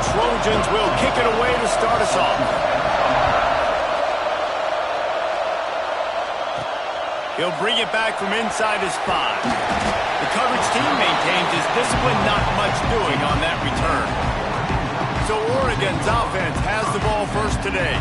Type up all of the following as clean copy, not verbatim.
Trojans will kick it away to start us off. He'll bring it back from inside his 5. The coverage team maintains his discipline, not much doing on that return. So Oregon's offense has the ball first today.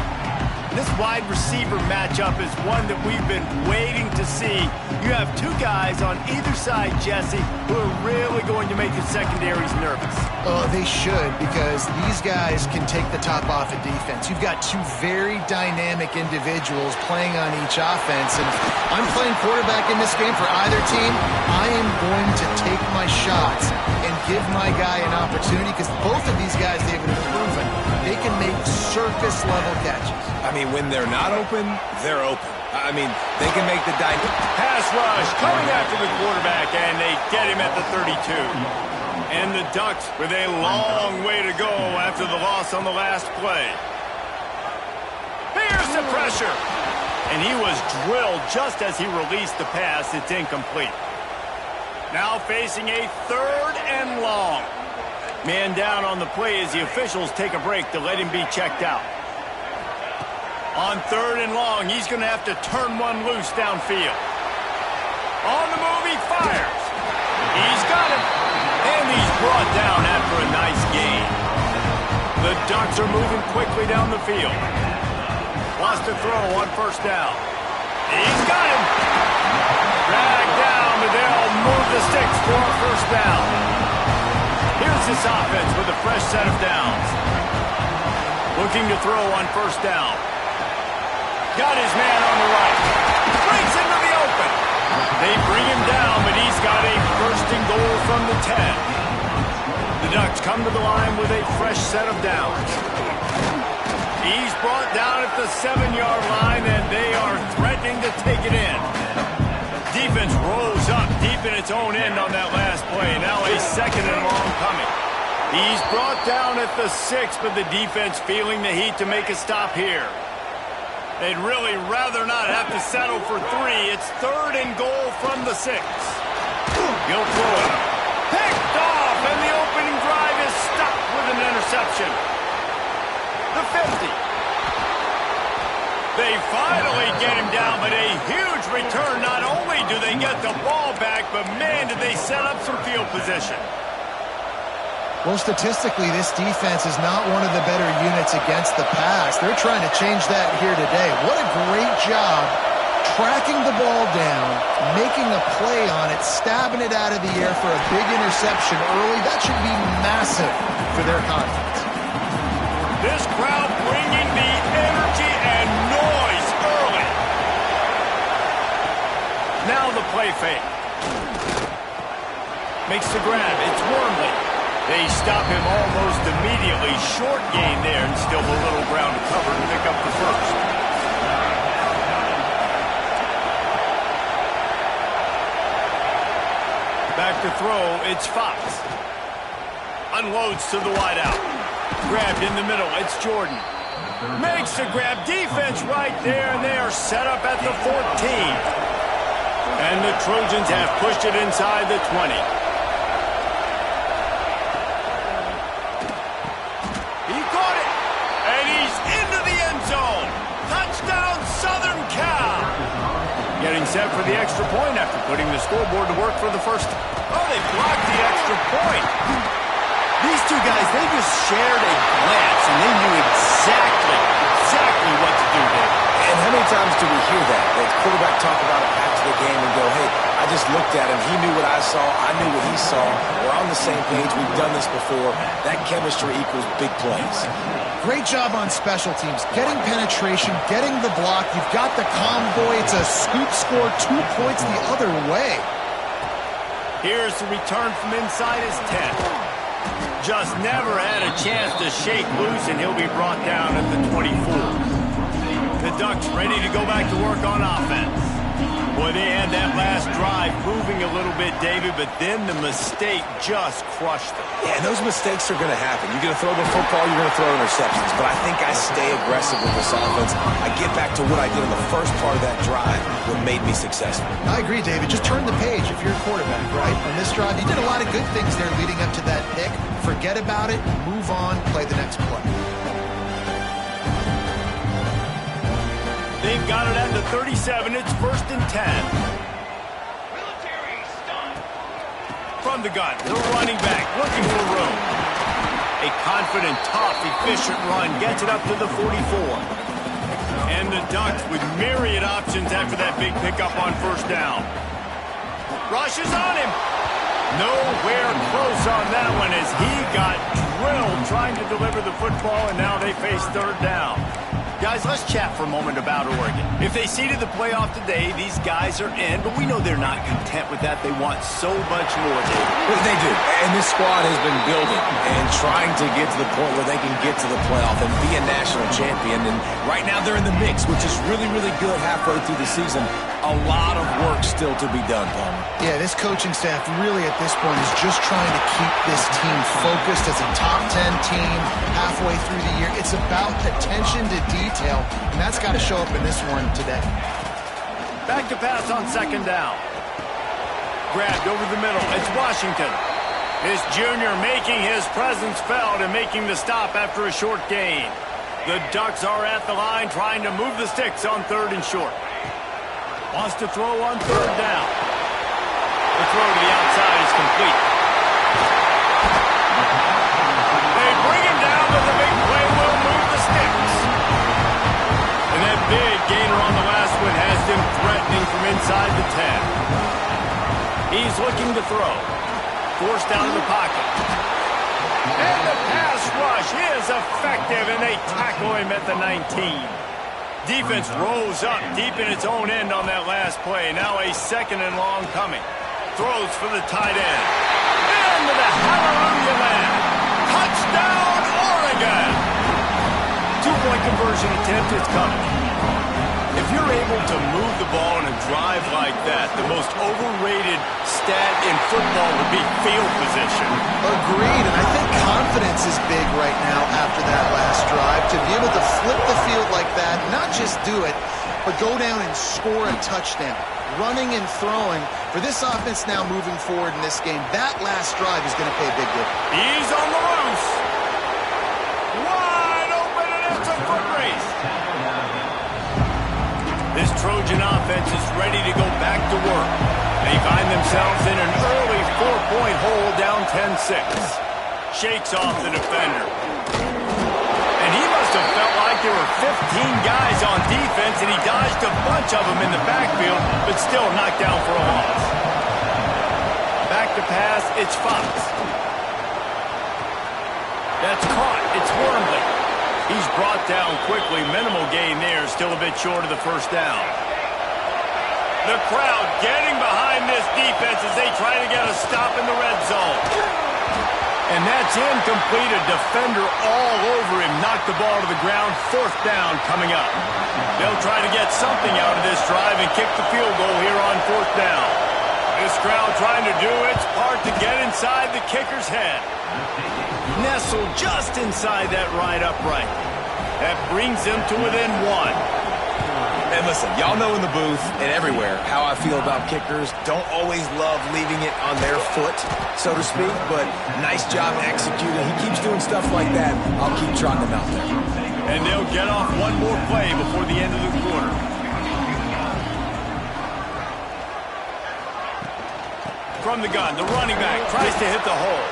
This wide receiver matchup is one that we've been waiting to see. You have two guys on either side, Jesse, who are really going to make the secondaries nervous. Oh, they should, because these guys can take the top off of defense. You've got two very dynamic individuals playing on each offense, and if I'm playing quarterback in this game for either team, I am going to take my shots and give my guy an opportunity, because both of these guys, David, have proven they can make circus-level catches. I mean, when they're not open, they're open. I mean, they can make the dynamic. Pass rush coming after the quarterback, and they get him at the 32. And the Ducks with a long way to go after the loss on the last play. Here's the pressure. And he was drilled just as he released the pass. It's incomplete. Now facing a 3rd and long. Man down on the play as the officials take a break to let him be checked out. On 3rd and long, he's going to have to turn one loose downfield. On the move, he fires. He's got it. And he's brought down after a nice gain. The Ducks are moving quickly down the field. Wants to throw on 1st down. He's got him. Dragged down, but they'll move the sticks for a 1st down. Here's this offense with a fresh set of downs. Looking to throw on 1st down. Got his man on the right. Breaks into the open. They bring him down, but he's got a 1st and goal from the 10. The Ducks come to the line with a fresh set of downs. He's brought down at the 7-yard line, and they are threatening to take it in. Defense rolls up deep in its own end on that last play. Now a 2nd and long coming. He's brought down at the 6, but the defense feeling the heat to make a stop here. They'd really rather not have to settle for 3. It's 3rd and goal from the 6. He'll throw it. Picked off, and the opening drive is stopped with an interception. The 50. They finally get him down, but a huge return. Not only do they get the ball back, but man, did they set up some field position. Well, statistically, this defense is not one of the better units against the pass. They're trying to change that here today. What a great job tracking the ball down, making a play on it, stabbing it out of the air for a big interception early. That should be massive for their confidence. This crowd bringing the energy and noise early. Now the play fake. Makes the grab. It's Wormley. They stop him almost immediately. Short gain there, and still a little ground to cover to pick up the 1st. Back to throw, it's Fox. Unloads to the wideout. Grabbed in the middle, it's Jordan. Makes the grab, defense right there, and they are set up at the 14. And the Trojans have pushed it inside the 20. Getting set for the extra point after putting the scoreboard to work for the 1st. Oh, they blocked the extra point. These two guys, they just shared a glance, and they knew exactly what to do there. And how many times do we hear that? The quarterback talk about it after the game and go, hey, I just looked at him. He knew what I saw. I knew what he saw. We're on the same page. We've done this before. That chemistry equals big plays. Great job on special teams. Getting penetration, getting the block. You've got the convoy. It's a scoop score, 2 points the other way. Here's the return from inside his 10. Just never had a chance to shake loose, and he'll be brought down at the 24. The Ducks ready to go back to work on offense. Boy, they had that last drive moving a little bit, David, but then the mistake just crushed them. Yeah, and those mistakes are going to happen. You're going to throw the football, you're going to throw interceptions. But I think I stay aggressive with this offense. I get back to what I did in the first part of that drive, what made me successful. I agree, David. Just turn the page if you're a quarterback, right? On this drive, you did a lot of good things there leading up to that pick. forget about it, move on, play the next play. They've got it at the 37. It's 1st and 10. From the gun, the running back looking for room. A confident, tough, efficient run gets it up to the 44. And the Ducks with myriad options after that big pickup on 1st down. Rushes on him. Nowhere close on that one as he got drilled trying to deliver the football, and now they face 3rd down. Guys, let's chat for a moment about Oregon. If they seeded the playoff today, these guys are in, but we know they're not content with that. They want so much more, David. Well, they do. And this squad has been building and trying to get to the point where they can get to the playoff and be a national champion. And right now they're in the mix, which is really, really good halfway through the season. A lot of work still to be done, Palmer. Yeah, this coaching staff really at this point is just trying to keep this team focused as a top 10 team halfway through the year. It's about attention to detail, and that's got to show up in this one today. Back to pass on 2nd down. Grabbed over the middle. It's Washington. This junior making his presence felt and making the stop after a short gain. The Ducks are at the line trying to move the sticks on 3rd and short. Wants to throw on 3rd down. The throw to the outside is complete. They bring him down, but the big play will move the sticks. And that big gainer on the last one has him threatening from inside the 10. He's looking to throw. Forced out of the pocket. And the pass rush is effective, and they tackle him at the 19. Defense rose up deep in its own end on that last play. Now a 2nd and long coming. Throws for the tight end. Into the hallelujah land. Touchdown, Oregon! 2-point conversion attempt is coming. If you're able to move the ball in a drive like that, the most overrated stat in football would be field position. Agreed, and I think confidence is big right now after that last drive. To be able to flip the field like that, not just do it, but go down and score a touchdown. Running and throwing. For this offense now moving forward in this game, that last drive is going to pay a big difference. He's on the loose. Wide open, and it's a foot race. This Trojan offense is ready to go back to work. They find themselves in an early 4-point hole down 10-6. Shakes off the defender. And he must have felt like there were 15 guys on defense, and he dodged a bunch of them in the backfield, but still knocked down for a loss. Back to pass, it's Fox. That's caught. It's Wormley. He's brought down quickly. Minimal gain there. Still a bit short of the 1st down. The crowd getting behind this defense as they try to get a stop in the red zone. And that's incomplete. A defender all over him. Knocked the ball to the ground. 4th down coming up. They'll try to get something out of this drive and kick the field goal here on 4th down. This crowd trying to do its part to get inside the kicker's head. Nestled just inside that right upright. That brings them to within 1. And listen, y'all know in the booth and everywhere how I feel about kickers. Don't always love leaving it on their foot, so to speak, but nice job executing. He keeps doing stuff like that. I'll keep trotting him out there. And they'll get off one more play before the end of the quarter. From the gun, the running back tries to hit the hole.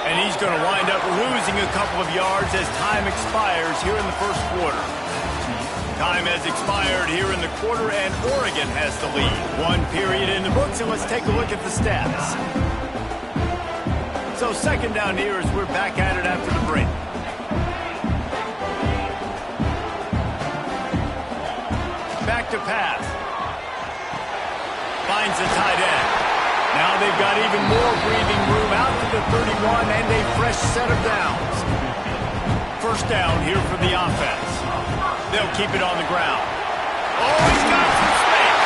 And he's going to wind up losing a couple of yards as time expires here in the 1st quarter. Time has expired here in the quarter, and Oregon has the lead. 1 period in the books, and let's take a look at the stats. So 2nd down here as we're back at it after the break. Back to pass. Finds the tight end. Now they've got even more breathing room out to the 31 and a fresh set of downs. 1st down here for the offense. They'll keep it on the ground. Oh, he's got some space.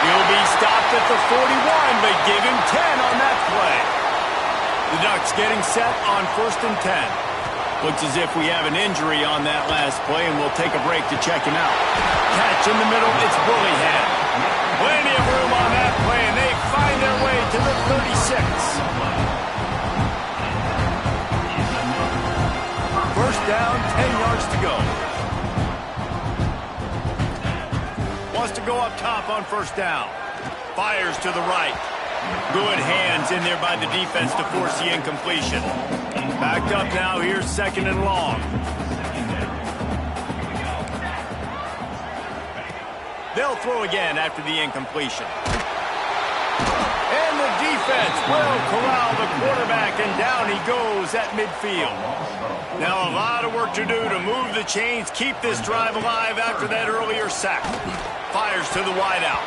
He'll be stopped at the 41, but give him 10 on that play. The Ducks getting set on 1st and 10. Looks as if we have an injury on that last play, and we'll take a break to check him out. Catch in the middle, it's Bullyhead. Plenty of room on that play, and they find their way to the 36. down, 10 yards to go. Wants to go up top on first down. Fires to the right. Good hands in there by the defense to force the incompletion. Backed up now, here's second and long. They'll throw again after the incompletion. And the defense will corral the quarterback, and down he goes at midfield. Now a lot of work to do to move the chains, keep this drive alive after that earlier sack. Fires to the wideout.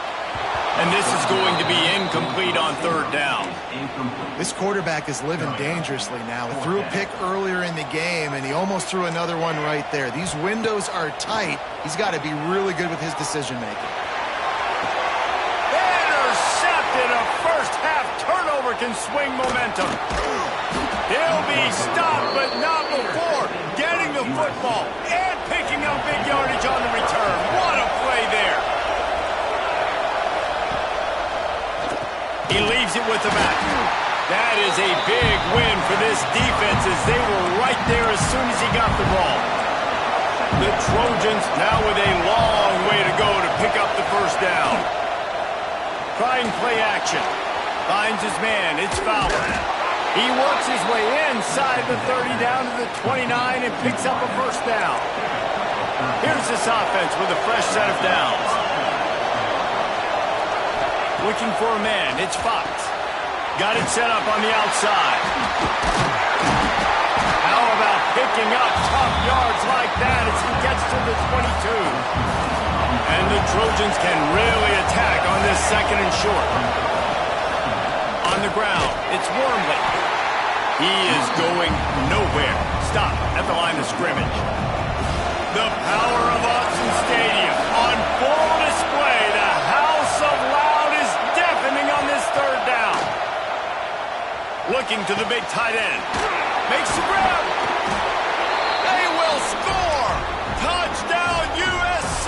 And this is going to be incomplete on third down. This quarterback is living dangerously now. He threw a pick earlier in the game, and he almost threw another one right there. These windows are tight. He's got to be really good with his decision-making. Intercepted. A first-half turnover can swing momentum. He'll be stopped, but not before getting the football and picking up big yardage on the return. What a play there. He leaves it with the back. That is a big win for this defense as they were right there as soon as he got the ball. The Trojans now with a long way to go to pick up the first down. Trying play action. Finds his man. It's Fowler. He works his way inside the 30 down to the 29 and picks up a first down. Here's this offense with a fresh set of downs. Looking for a man. It's Fox. Got it set up on the outside. How about picking up tough yards like that as he gets to the 22? And the Trojans can really attack on this second and short. On the ground, it's Wormley. He is going nowhere. Stop at the line of scrimmage. The power of Autzen Stadium on full display. The House of Loud is deafening on this third down. Looking to the big tight end. Makes the grab. They will score. Touchdown USC.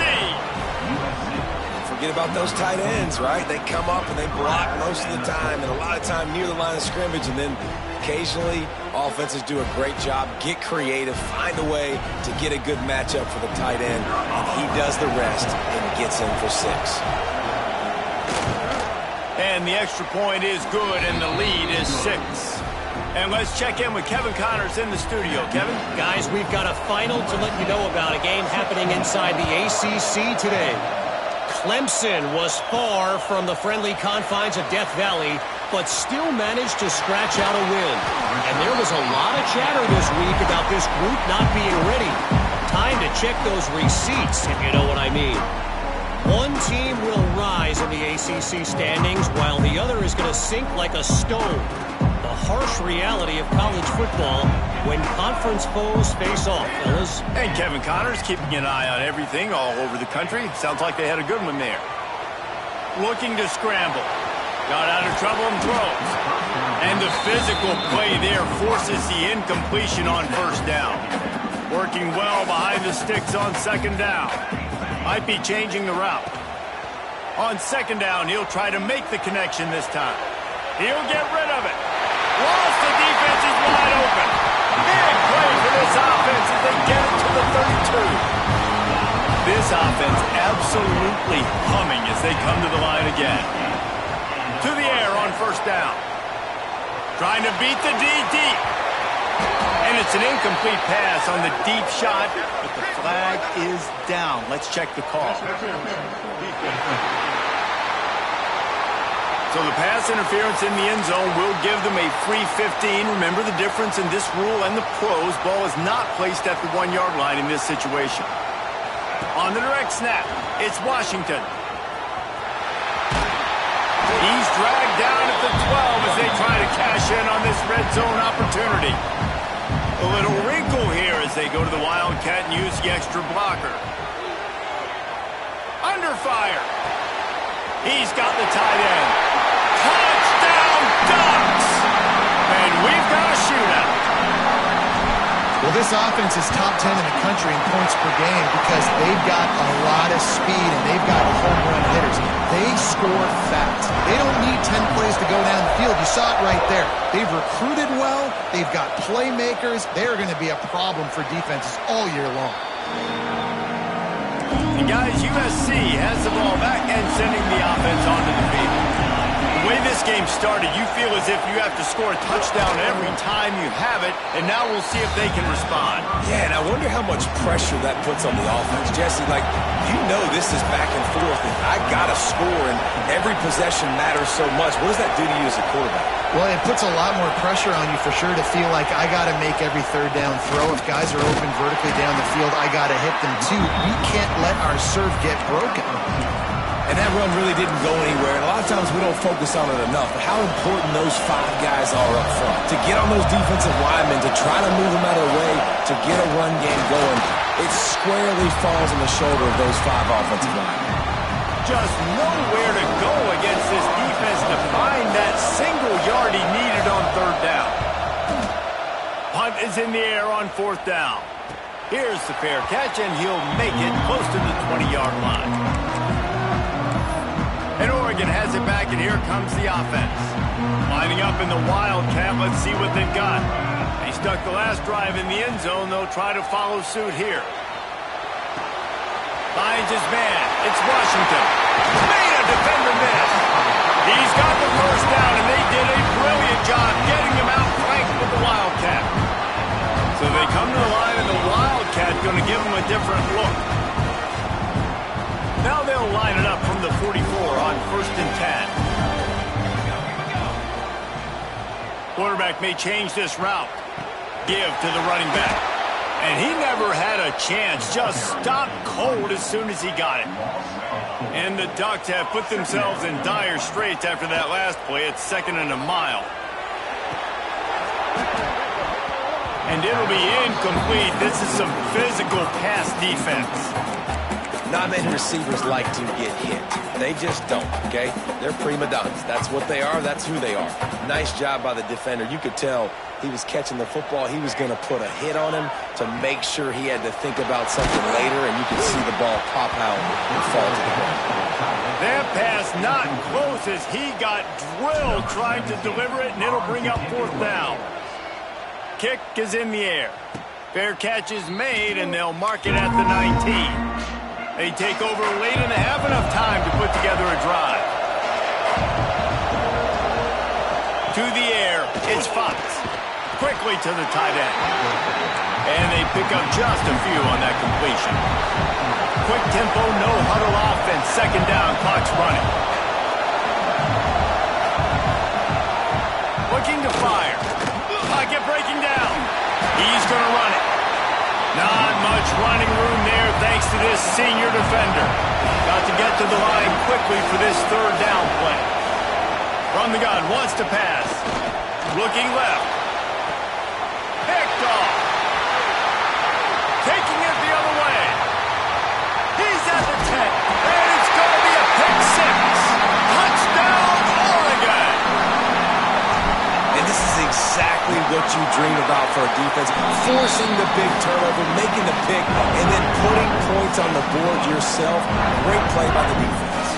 Forget about those tight ends, right? They come up and they block most of the time, and a lot of time near the line of scrimmage, and then occasionally offenses do a great job, get creative, find a way to get a good matchup for the tight end, and he does the rest and gets in for 6. And the extra point is good, and the lead is 6. And let's check in with Kevin Connors in the studio. Kevin? Guys, we've got a final to let you know about, a game happening inside the ACC today. Clemson was far from the friendly confines of Death Valley, but still managed to scratch out a win. And there was a lot of chatter this week about this group not being ready. Time to check those receipts, if you know what I mean. One team will rise in the ACC standings, while the other is going to sink like a stone. The harsh reality of college football when conference foes face off, fellas. And Kevin Connors keeping an eye on everything all over the country. Sounds like they had a good one there. Looking to scramble. Got out of trouble and throws. And the physical play there forces the incompletion on first down. Working well behind the sticks on second down. Might be changing the route. On second down, he'll try to make the connection this time. He'll get rid of it. Lost the defense is wide open. Big play for this offense as they get it to the 32. This offense absolutely humming as they come to the line again. To the air on first down. Trying to beat the D deep. And it's an incomplete pass on the deep shot, but the flag is down. Let's check the call. So the pass interference in the end zone will give them a free 15. Remember the difference in this rule and the pros. Ball is not placed at the 1-yard line in this situation. On the direct snap, it's Washington. He's dragged down at the 12 as they try to cash in on this red zone opportunity. A little wrinkle here as they go to the Wildcat and use the extra blocker. Under fire. He's got the tight end. Touchdown Ducks! And we've got a shootout. Well, this offense is top 10 in the country in points per game because they've got a lot of speed and they've got home run hitters. They score fast. They don't need 10 plays to go down the field. You saw it right there. They've recruited well. They've got playmakers. They're going to be a problem for defenses all year long. And guys, USC has the ball back and sending the offense onto the field. The way this game started, you feel as if you have to score a touchdown every time you have it, and now we'll see if they can respond. Yeah, and I wonder how much pressure that puts on the offense. Jesse, like, you know this is back and forth, and I got to score, and every possession matters so much. What does that do to you as a quarterback? Well, it puts a lot more pressure on you for sure to feel like I got to make every third down throw. If guys are open vertically down the field, I got to hit them too. We can't let our serve get broken. And that run really didn't go anywhere. And a lot of times we don't focus on it enough. But how important those 5 guys are up front. To get on those defensive linemen, to try to move them out of the way, to get a run game going, it squarely falls on the shoulder of those 5 offensive linemen. Just nowhere to go against this defense to find that single yard he needed on third down. Punt is in the air on fourth down. Here's the fair catch, and he'll make it close to the 20-yard line. And Oregon has it back, and here comes the offense. Lining up in the Wildcat, let's see what they've got. They stuck the last drive in the end zone. They'll try to follow suit here. Finds his man. It's Washington. Made a defender miss. He's got the first down, and they did a brilliant job getting him out flanked with the Wildcat. So they come to the line, and the Wildcat going to give him a different look. Now they'll line it up from the 44 on 1st and 10. Quarterback may change this route. Give to the running back. And he never had a chance. Just stopped cold as soon as he got it. And the Ducks have put themselves in dire straits after that last play. It's 2nd and a mile. And it'll be incomplete. This is some physical pass defense. Not many receivers like to get hit. They just don't, okay? They're prima donnas. That's what they are. That's who they are. Nice job by the defender. You could tell he was catching the football. He was going to put a hit on him to make sure he had to think about something later, and you could see the ball pop out and fall to the ground. That pass not close as he got drilled trying to deliver it, and it'll bring up 4th down. Kick is in the air. Fair catch is made, and they'll mark it at the 19. They take over late and have enough time to put together a drive. To the air, it's Fox. Quickly to the tight end. And they pick up just a few on that completion. Quick tempo, no huddle offense. 2nd down, clock's running. Looking to fire. Pocket breaking down. He's going to run it. Not much running room there thanks to this senior defender. Got to get to the line quickly for this 3rd down play. From the gun, wants to pass. Looking left. Picked off. Taking it the other way. He's at the 10. And it's going to be a pick 6. Touchdown, Oregon. And this is exactly what you dream about for a defense. Forcing the big turnover, making the pick, and then putting points on the board yourself. Great play by the defense.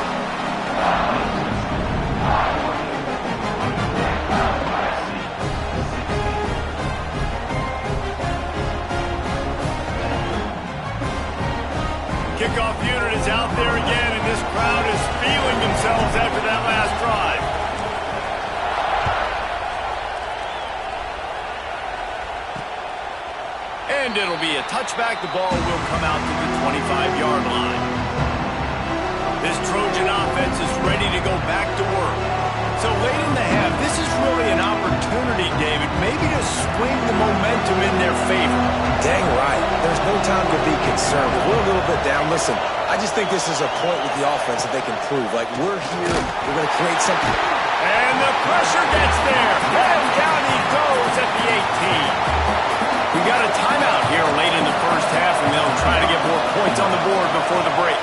Kickoff unit is out there again, and this crowd is feeling themselves after that last drive. And it'll be a touchback. The ball will come out to the 25-yard line. This Trojan offense is ready to go back to work. So late in the half, this is really an opportunity, David, maybe to swing the momentum in their favor. Dang right. There's no time to be concerned. If we're a little bit down, listen, I just think this is a point with the offense that they can prove. Like, we're here, we're going to create something. And the pressure gets there. And down he goes at the 18. We got a timeout here late in the first half, and they'll try to get more points on the board before the break.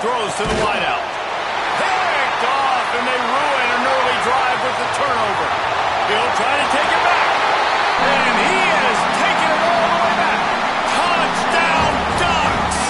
Throws to the wideout. Picked off, and they ruin an early drive with the turnover. He'll try to take it back. And he has taken it all the way back. Touchdown, Ducks!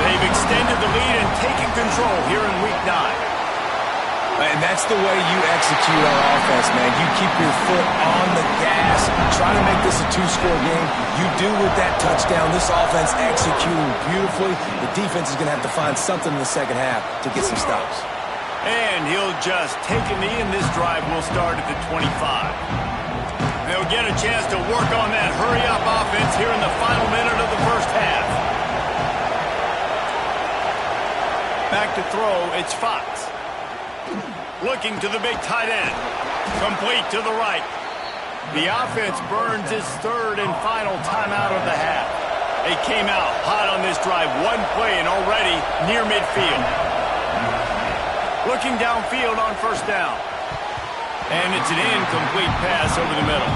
They've extended the lead and taken control here in Week 9. And that's the way you execute our offense, man. You keep your foot on the gas, try to make this a two-score game. You do with that touchdown. This offense executing beautifully. The defense is going to have to find something in the second half to get some stops. And he'll just take a knee, and this drive will start at the 25. They'll get a chance to work on that hurry-up offense here in the final minute of the first half. Back to throw, it's Fox. Looking to the big tight end. Complete to the right. The offense burns its third and final timeout of the half. They came out hot on this drive. One play and already near midfield. Looking downfield on first down. And it's an incomplete pass over the middle.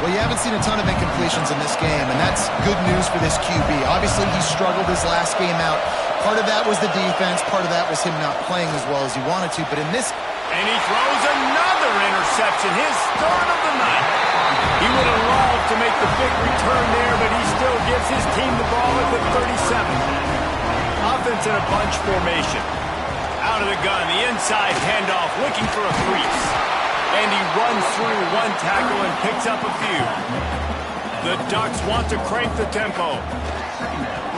Well, you haven't seen a ton of incompletions in this game, and that's good news for this QB. Obviously, he struggled his last game out. Part of that was the defense. Part of that was him not playing as well as he wanted to. But in this... And he throws another interception, his third of the night. He would have loved to make the big return there, but he still gives his team the ball at the 37. Offense in a bunch formation. Out of the gun, the inside handoff, looking for a crease. And he runs through one tackle and picks up a few. The Ducks want to crank the tempo.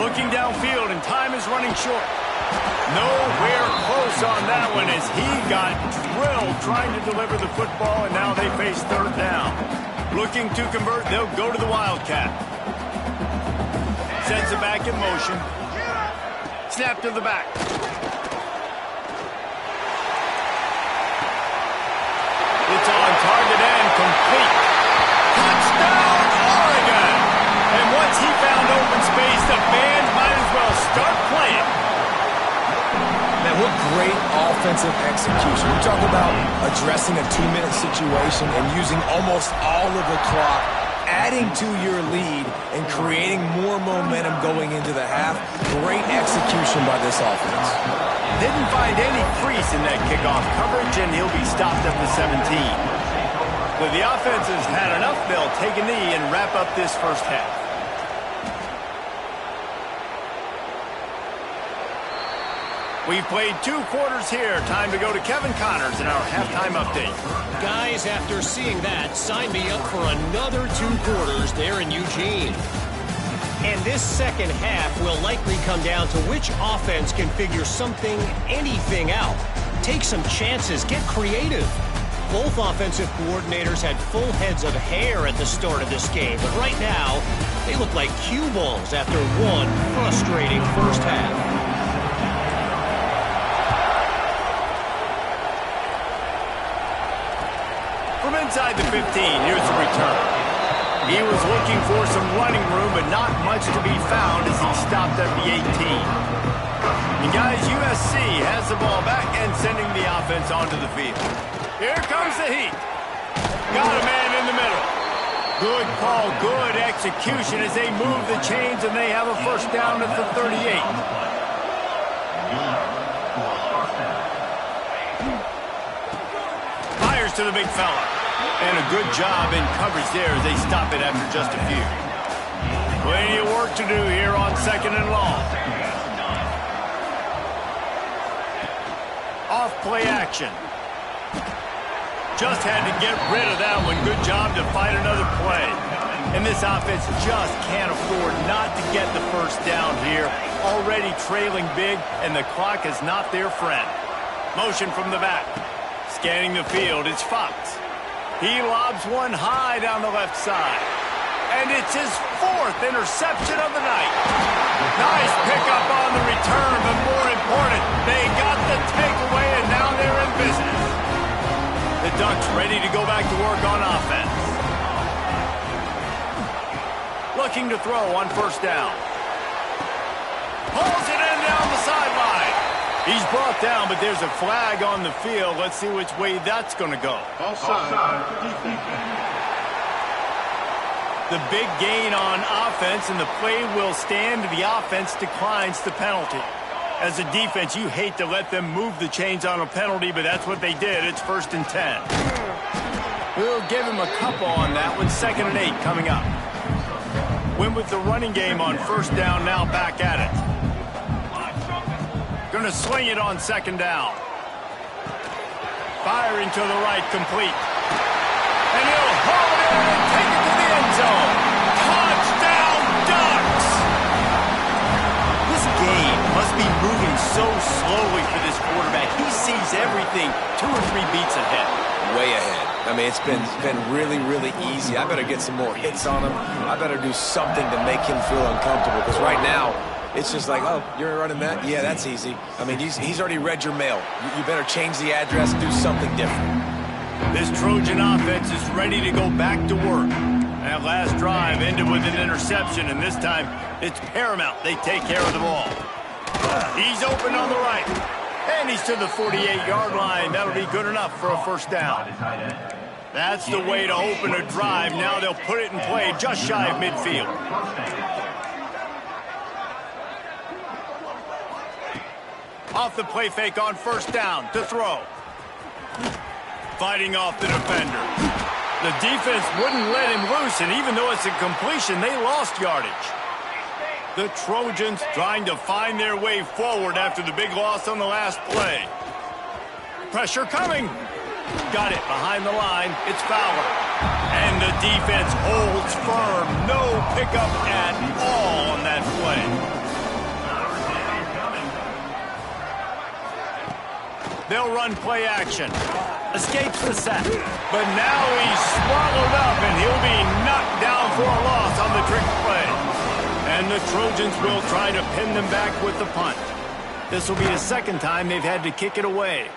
Looking downfield, and time is running short. Nowhere close on that one as he got drilled trying to deliver the football, and now they face third down. Looking to convert, they'll go to the Wildcat. Sends it back in motion. Snap to the back. It's on target and complete. Touchdown, Oregon! And once he found open space, the band might as well start playing. Man, what great offensive execution. We talk about addressing a 2-minute situation and using almost all of the clock, adding to your lead and creating more momentum going into the half. Great execution by this offense. Didn't find any crease in that kickoff coverage, and he'll be stopped at the 17. But the offense has had enough. They'll take a knee and wrap up this first half. We've played 2 quarters here. Time to go to Kevin Connors in our halftime update. Guys, after seeing that, sign me up for another 2 quarters there in Eugene. And this second half will likely come down to which offense can figure something, anything out. Take some chances, get creative. Both offensive coordinators had full heads of hair at the start of this game, but right now, they look like cue balls after one frustrating first half. From inside the 15, here's the return. He was looking for some running room, but not much to be found as he stopped at the 18. And guys, USC has the ball back and sending the offense onto the field. Here comes the heat. Got a man in the middle. Good call, good execution as they move the chains and they have a first down at the 38. Fires to the big fella. And a good job in coverage there as they stop it after just a few. Plenty of work to do here on second and long. Off play action. Just had to get rid of that one. Good job to fight another play. And this offense just can't afford not to get the first down here. Already trailing big, and the clock is not their friend. Motion from the back. Scanning the field, it's Fox. He lobs one high down the left side. And it's his 4th interception of the night. Nice pickup on the return, but more important, they got the takeaway, and now they're in business. The Ducks ready to go back to work on offense. Looking to throw on first down. Pulls it in down the sideline. He's brought down, but there's a flag on the field. Let's see which way that's going to go. Offside. The big gain on offense, and the play will stand. The offense declines the penalty. As a defense, you hate to let them move the chains on a penalty, but that's what they did. It's 1st and 10. We'll give him a couple on that one. 2nd and 8 coming up. Win with the running game on first down, now back at it. Going to sling it on 2nd down. Firing to the right, complete. And he'll haul it in and take it to the end zone. Touchdown, Ducks! This game must be moving so slowly for this quarterback. He sees everything 2 or 3 beats ahead. Way ahead. I mean, it's been really, really easy. I better get some more hits on him. I better do something to make him feel uncomfortable, because right now, it's just like, oh, you're running that? Yeah, that's easy. I mean, he's already read your mail. You better change the address, do something different. This Trojan offense is ready to go back to work. That last drive ended with an interception, and this time it's paramount they take care of the ball. He's open on the right, and he's to the 48-yard line. That'll be good enough for a first down. That's the way to open a drive. Now they'll put it in play just shy of midfield. Off the play fake on first down to throw. Fighting off the defender. The defense wouldn't let him loose, and even though it's a completion, they lost yardage. The Trojans trying to find their way forward after the big loss on the last play. Pressure coming. Got it behind the line. It's Fowler. And the defense holds firm. No pickup at all on that play. They'll run play action. Escapes the sack. But now he's swallowed up, and he'll be knocked down for a loss on the trick play. And the Trojans will try to pin them back with the punt. This will be the second time they've had to kick it away.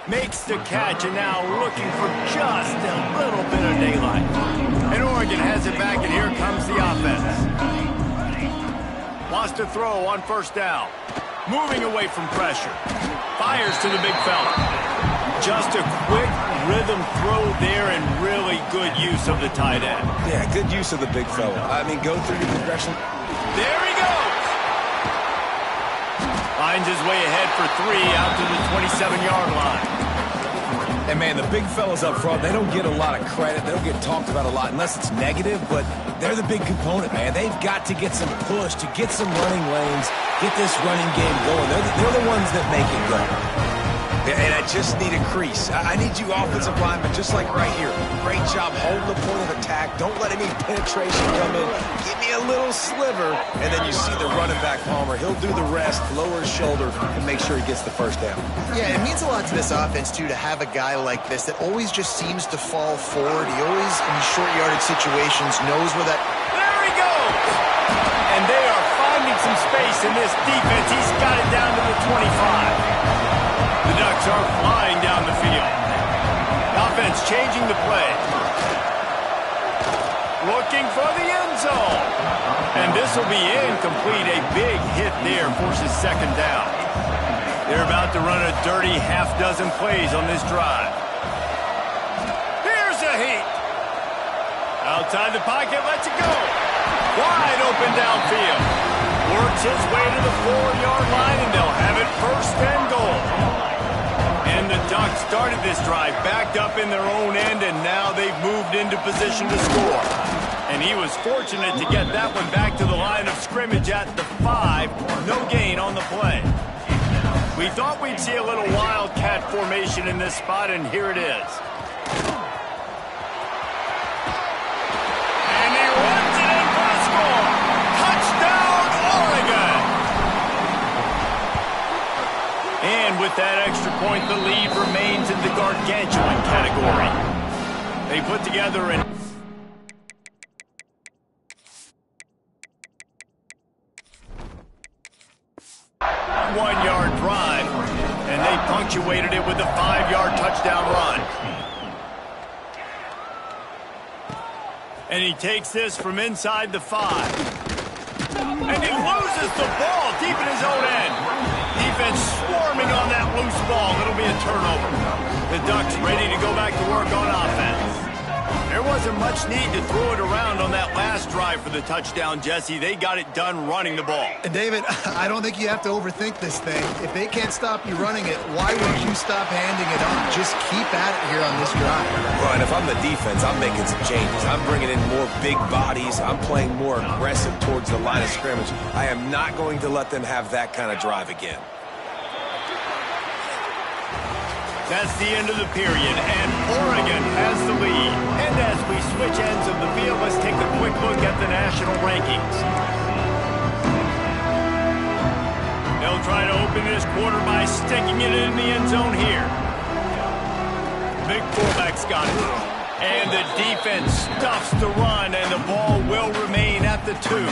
Makes the catch, and now looking for just a little bit of daylight. And Oregon has it back, and here comes the offense. Wants to throw on first down. Moving away from pressure. Fires to the big fella. Just a quick rhythm throw there, and really good use of the tight end. Yeah, good use of the big fella. I mean, go through your progression. There he goes! Finds his way ahead for 3 out to the 27-yard line. And, man, the big fellas up front, they don't get a lot of credit. They don't get talked about a lot unless it's negative, but they're the big component, man. They've got to get some push, to get some running lanes, get this running game going. They're the ones that make it go. And I just need a crease. I need you offensive linemen, just like right here. Great job holding the point of attack. Don't let any penetration come in. Give me a little sliver, and then you see the running back, Palmer. He'll do the rest, lower his shoulder, and make sure he gets the first down. Yeah, it means a lot to this offense, too, to have a guy like this that always just seems to fall forward. He always, in these short yardage situations, knows where that... There he goes! And they are finding some space in this defense. He's got it down to the 25. The Ducks are flying down the field. Offense changing the play. Looking for the end zone. And this will be incomplete. A big hit there forces second down. They're about to run a dirty half-dozen plays on this drive. Here's a heat. Outside the pocket, lets it go. Wide open downfield. Works his way to the 4-yard line, and they'll have it first and goal. And the Ducks started this drive backed up in their own end, and now they've moved into position to score. And he was fortunate to get that one back to the line of scrimmage at the 5. No gain on the play. We thought we'd see a little wildcat formation in this spot, and here it is. And he runs it in for a score. Touchdown, Oregon! And with that extra point, the lead remains in the gargantuan category. They put together an 1-yard drive, and they punctuated it with a 5-yard touchdown run. And he takes this from inside the 5. And he loses the ball deep in his own end. Defense swarming on that loose ball. It'll be a turnover. The Ducks ready to go back to work on offense. There wasn't much need to throw it around on that last drive for the touchdown, Jesse. They got it done running the ball. And David, I don't think you have to overthink this thing. If they can't stop you running it, why would you stop handing it off? Just keep at it here on this drive. Well, and if I'm the defense, I'm making some changes. I'm bringing in more big bodies. I'm playing more aggressive towards the line of scrimmage. I am not going to let them have that kind of drive again. That's the end of the period, and Oregon has the lead. And as we switch ends of the field, let's take a quick look at the national rankings. They'll try to open this quarter by sticking it in the end zone here. Big fullback's got it. And the defense stuffs the run, and the ball will remain at the 2.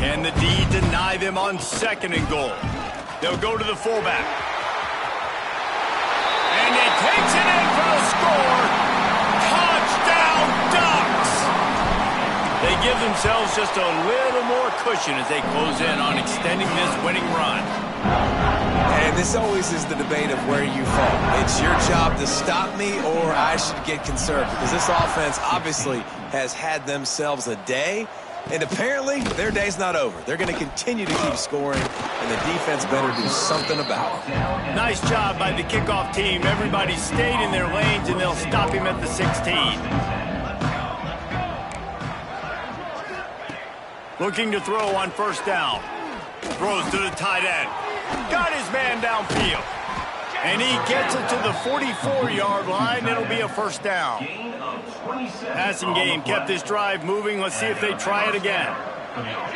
Can the D deny them on 2nd and goal? They'll go to the fullback. And he takes it in for the score. Touchdown, Ducks! They give themselves just a little more cushion as they close in on extending this winning run. And this always is the debate of where you fall. It's your job to stop me, or I should get conserved, because this offense obviously has had themselves a day, and apparently their day's not over. They're going to continue to keep scoring, and the defense better do something about it. Nice job by the kickoff team. Everybody stayed in their lanes, and they'll stop him at the 16. Looking to throw on 1st down. Throws to the tight end. Got his man downfield. And he gets it to the 44-yard line. It'll be a 1st down. Passing game kept this drive moving. Let's see if they try it again.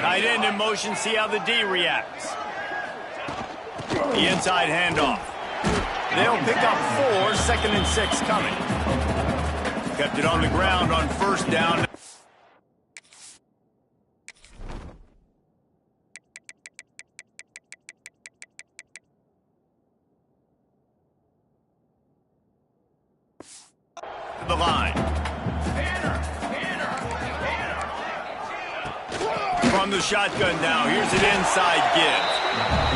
Tight end in motion. See how the D reacts. The inside handoff. They'll pick up 4. 2nd and 6 coming. Kept it on the ground on 1st down. The line. From the shotgun now, here's an inside give.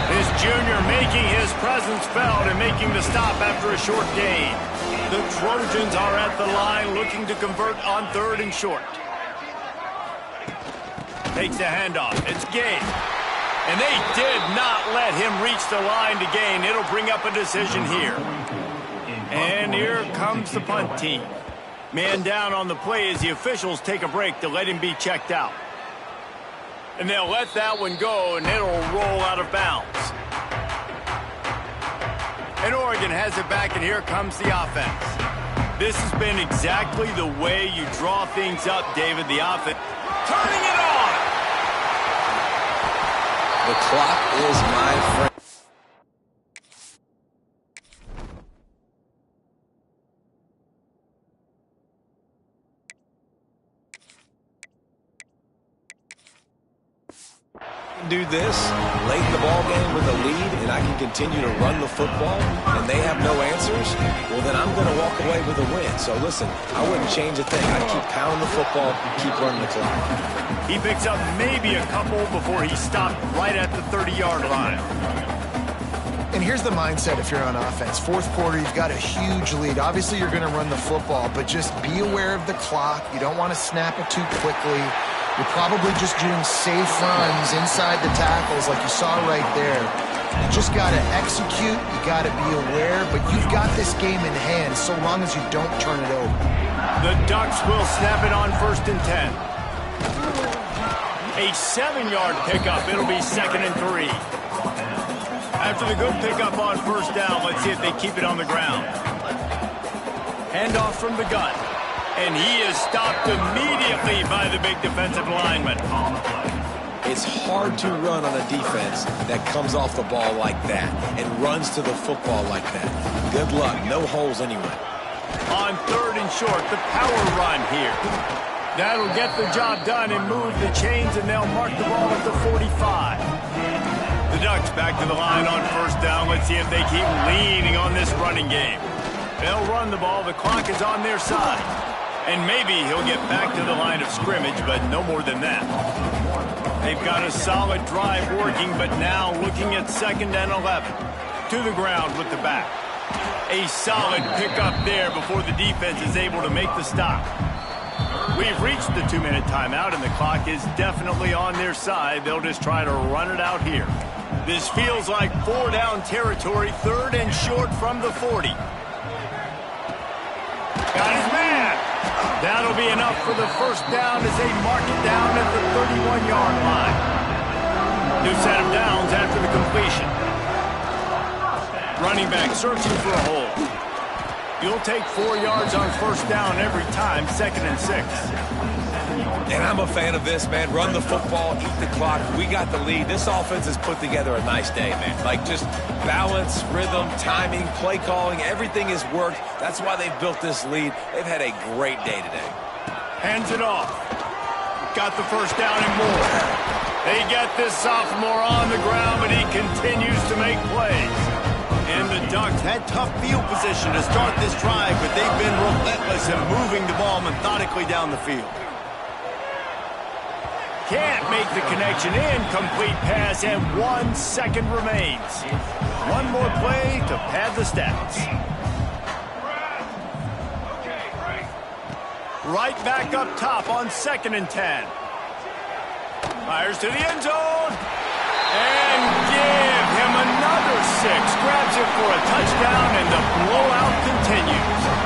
This junior making his presence felt and making the stop after a short gain. The Trojans are at the line looking to convert on 3rd and short. Takes the handoff. It's Gay. And they did not let him reach the line to gain. It'll bring up a decision here. And here comes the punt team. Man down on the play as the officials take a break to let him be checked out. And they'll let that one go, and it'll roll out of bounds. And Oregon has it back, and here comes the offense. This has been exactly the way you draw things up, David. The offense turning it on. The clock is my friend. Do this late in the ball game with a lead, and I can continue to run the football, and they have no answers, well, then I'm going to walk away with a win. So listen, I wouldn't change a thing. I'd keep pounding the football, keep running the clock. He picks up maybe a couple before he stopped right at the 30-yard line. And here's the mindset if you're on offense. 4th quarter, you've got a huge lead. Obviously, you're going to run the football, but just be aware of the clock. You don't want to snap it too quickly. You're probably just doing safe runs inside the tackles like you saw right there. You just got to execute. You got to be aware, but you've got this game in hand so long as you don't turn it over. The Ducks will snap it on 1st and 10. A 7-yard pickup. It'll be 2nd and 3. After the good pickup on 1st down, let's see if they keep it on the ground. Handoff from the gun. And he is stopped immediately by the big defensive lineman. It's hard to run on a defense that comes off the ball like that and runs to the football like that. Good luck. No holes anyway. On 3rd and short, the power run here. That'll get the job done and move the chains, and they'll mark the ball at the 45. The Ducks back to the line on 1st down. Let's see if they keep leaning on this running game. They'll run the ball. The clock is on their side. And maybe he'll get back to the line of scrimmage, but no more than that. They've got a solid drive working, but now looking at 2nd and 11. To the ground with the back. A solid pickup there before the defense is able to make the stop. We've reached the 2-minute timeout, and the clock is definitely on their side. They'll just try to run it out here. This feels like 4-down territory, 3rd and short from the 40. Got his man. That'll be enough for the 1st down as they mark it down at the 31-yard line. New set of downs after the completion. Running back searching for a hole. You'll take 4 yards on first down every time, 2nd and 6. And I'm a fan of this, man. Run the football, eat the clock. We got the lead. This offense has put together a nice day, man. Like, just balance, rhythm, timing, play calling, everything has worked. That's why they've built this lead. They've had a great day today. Hands it off. Got the first down and more. They get this sophomore on the ground, but he continues to make plays. And the Ducks had tough field position to start this drive, but they've been relentless in moving the ball methodically down the field. Can't make the connection. Incomplete pass, and 1 second remains. One more play to pad the stats. Right back up top on 2nd and 10. Fires to the end zone. And give him another 6. Grabs it for a touchdown, and the blowout continues.